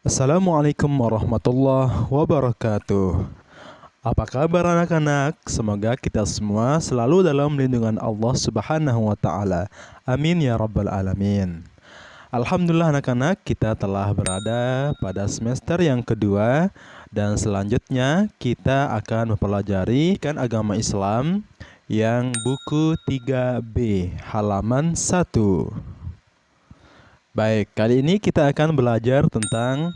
Assalamualaikum warahmatullahi wabarakatuh. Apa kabar anak-anak? Semoga kita semua selalu dalam lindungan Allah Subhanahu wa taala. Amin ya rabbal alamin. Alhamdulillah anak-anak, kita telah berada pada semester yang kedua dan selanjutnya kita akan mempelajari agama Islam yang buku 3B halaman 1. Baik, kali ini kita akan belajar tentang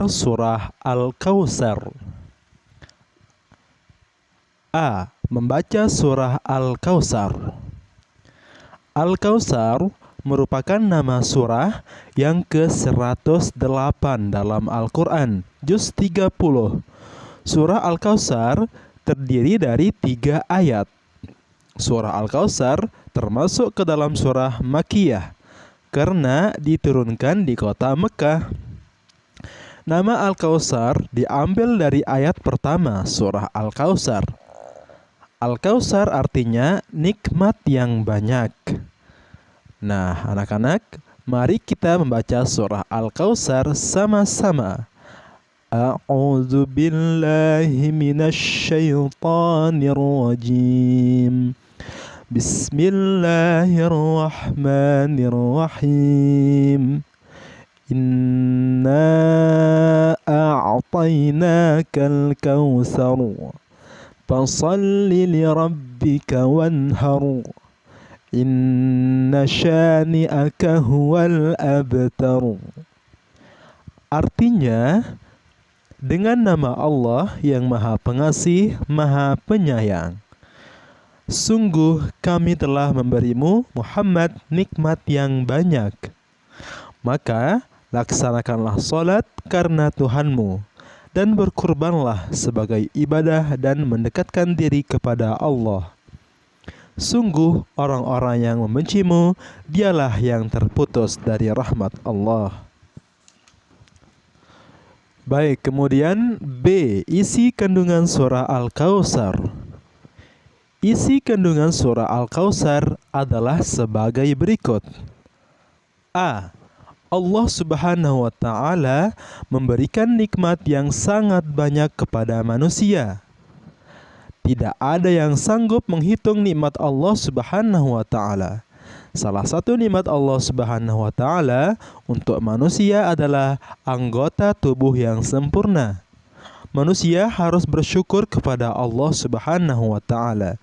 surah Al-Kautsar. A. Membaca surah Al-Kautsar. Al-Kautsar merupakan nama surah yang ke-108 dalam Al-Quran, juz 30. Surah Al-Kautsar terdiri dari 3 ayat. Surah Al-Kautsar termasuk ke dalam surah Makkiyah karena diturunkan di kota Mekah. Nama Al-Kautsar diambil dari ayat pertama surah Al-Kautsar. Al-Kautsar artinya nikmat yang banyak. Nah, anak-anak, mari kita membaca surah Al-Kautsar sama-sama. A'udzu billahi minasy syaithanir rajim. Bismillahirrahmanirrahim. Inna a'tainakal kautsar fasalli lirabbika wanhar. Inna syani'aka huwal abtar. Artinya, dengan nama Allah yang Maha Pengasih, Maha Penyayang. Sungguh kami telah memberimu, Muhammad, nikmat yang banyak. Maka laksanakanlah salat karena Tuhanmu, dan berkurbanlah sebagai ibadah dan mendekatkan diri kepada Allah. Sungguh orang-orang yang membencimu, dialah yang terputus dari rahmat Allah. Baik, kemudian B. Isi kandungan surah Al-Kautsar. Isi kandungan surah Al-Kautsar adalah sebagai berikut. A. Allah Subhanahu wa taala memberikan nikmat yang sangat banyak kepada manusia. Tidak ada yang sanggup menghitung nikmat Allah Subhanahu wa taala. Salah satu nikmat Allah Subhanahu wa taala untuk manusia adalah anggota tubuh yang sempurna. Manusia harus bersyukur kepada Allah Subhanahu wa taala.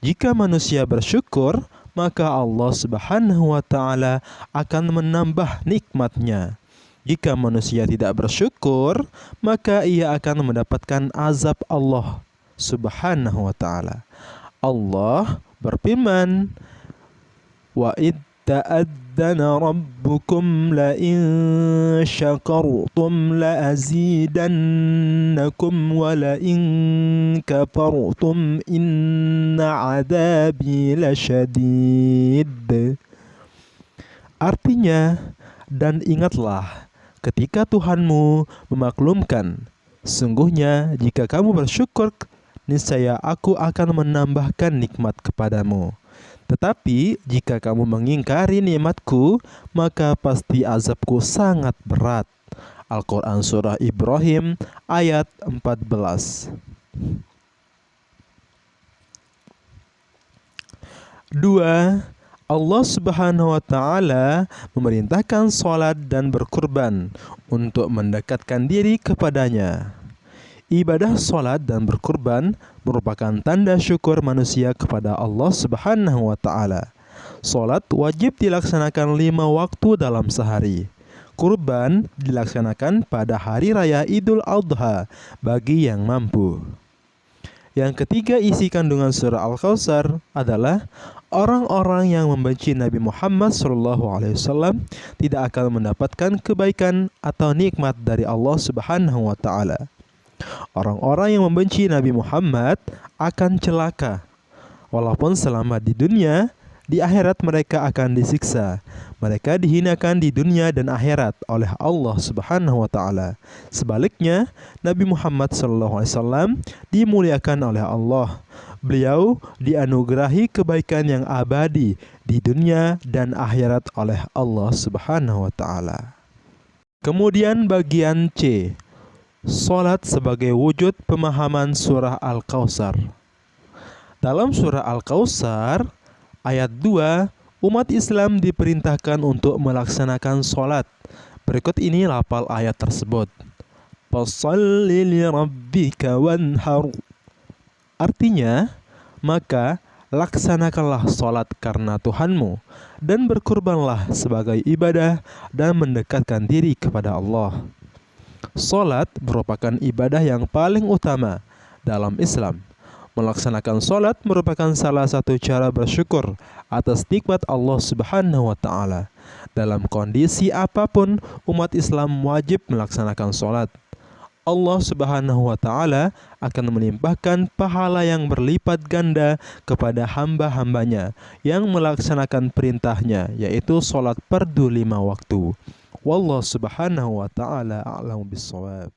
Jika manusia bersyukur, maka Allah Subhanahu wa taala akan menambah nikmatnya. Jika manusia tidak bersyukur, maka ia akan mendapatkan azab Allah Subhanahu wa taala. Allah berfirman, "Wa id ta'adzana rabbukum la in syakartum la azidannakum wa la in kafartum inna adabi lasyadid." Artinya, dan ingatlah ketika Tuhanmu memaklumkan, sungguhnya jika kamu bersyukur, niscaya aku akan menambahkan nikmat kepadamu. Tetapi jika kamu mengingkari nikmatku, maka pasti azabku sangat berat. Al-Quran Surah Ibrahim ayat 14. 2. Allah Subhanahu wa taala memerintahkan salat dan berkurban untuk mendekatkan diri kepadanya. Ibadah salat dan berkurban merupakan tanda syukur manusia kepada Allah Subhanahu wa taala. Salat wajib dilaksanakan 5 waktu dalam sehari. Kurban dilaksanakan pada hari raya Idul Adha bagi yang mampu. Yang ketiga, isi kandungan surah Al-Kautsar adalah orang-orang yang membenci Nabi Muhammad SAW tidak akan mendapatkan kebaikan atau nikmat dari Allah Subhanahu wa taala. Orang-orang yang membenci Nabi Muhammad akan celaka. Walaupun selamat di dunia, di akhirat mereka akan disiksa. Mereka dihinakan di dunia dan akhirat oleh Allah Subhanahu wa taala. Sebaliknya, Nabi Muhammad SAW dimuliakan oleh Allah. Beliau dianugerahi kebaikan yang abadi di dunia dan akhirat oleh Allah Subhanahu wa taala. Kemudian bagian C, salat sebagai wujud pemahaman surah Al-Kautsar. Dalam surah Al-Kautsar ayat 2, umat Islam diperintahkan untuk melaksanakan salat. Berikut ini lafal ayat tersebut. Fasholli lirabbika wanhar. Artinya, maka laksanakanlah salat karena Tuhanmu dan berkurbanlah sebagai ibadah dan mendekatkan diri kepada Allah. Salat merupakan ibadah yang paling utama dalam Islam. Melaksanakan salat merupakan salah satu cara bersyukur atas nikmat Allah Subhanahu wa Ta'ala. Dalam kondisi apapun, umat Islam wajib melaksanakan salat. Allah Subhanahu wa Ta'ala akan melimpahkan pahala yang berlipat ganda kepada hamba-hambanya yang melaksanakan perintahnya, yaitu salat fardu 5 waktu. Wallahu Subhanahu wa Ta'ala a'lamu bissawab.